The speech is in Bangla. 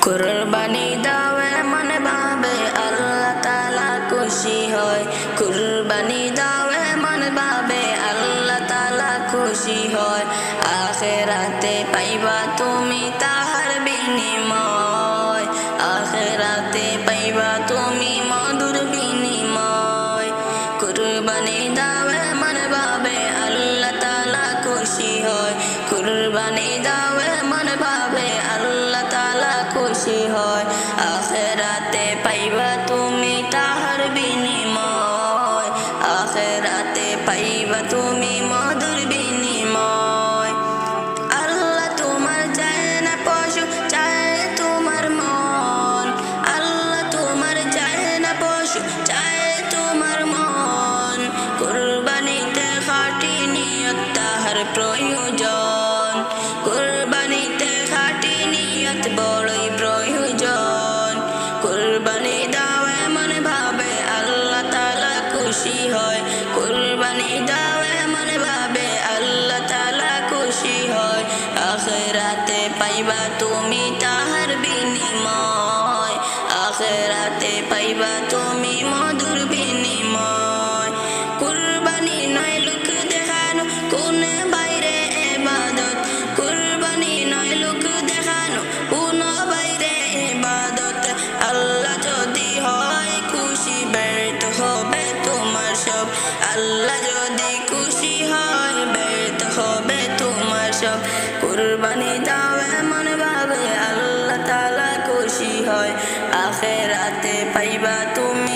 কুরবানি দাও এমন ভাবে আল্লাহ তাআলা খুশি হয়। কুরবানি দাও এমন ভাবে আল্লাহ তাআলা খুশি হয়। আখিরাতে পাইবা তুমি তাহার বিনিময়, আখিরাতে পাইবা তুমি মধুর বিনিময়। কুরবানি দাও এমন ভাবে আল্লাহ তাআলা খুশি হয়। কুরবানি দাও এমন ভাবে আল্লাহ তাআলা খুশি হয়। আখিরাতে পাইবা তুমি তাহার বিনিময়, আখিরাতে পাইবা তুমি মধুর বিনিময়। আল্লাহ তোমার চায় না পশু, চায় তোমার মন। আল্লাহ তোমার চায় না পশু, চায় তোমার মন। কুরবানিতে খাঁটি নিয়ত তাহার প্রয়োজন, কুরবানিতে খাঁটি নিয়ত বড়ই প্রয়োজন। কুরবানি দাও এমন ভাবে আল্লাহ তাআলা খুশি হয়। কুরবানি দাও এমন ভাবে আল্লাহ তাআলা খুশি হয়। আখিরাতে পাইবা তুমি তাহার বিনিময়, আখিরাতে পাইবা তুমি মধুর বিনিময়। কুরবানি নয় লোক দেখানো কোন বাইরে ইবাদত, কুরবানি নয় লোক দেখানো কোন বাইরে ইবাদত। আল্লাহ যদি হয় খুশি ব্যর্থ হবে তোমার সব, আল্লাহ যদি খুশি হয় ব্যর্থ হবে তোমার সব। কুরবানি দাও এমন ভাবে আল্লাহ তাআলা খুশি হয়। আখিরাতে পাইবা তুমি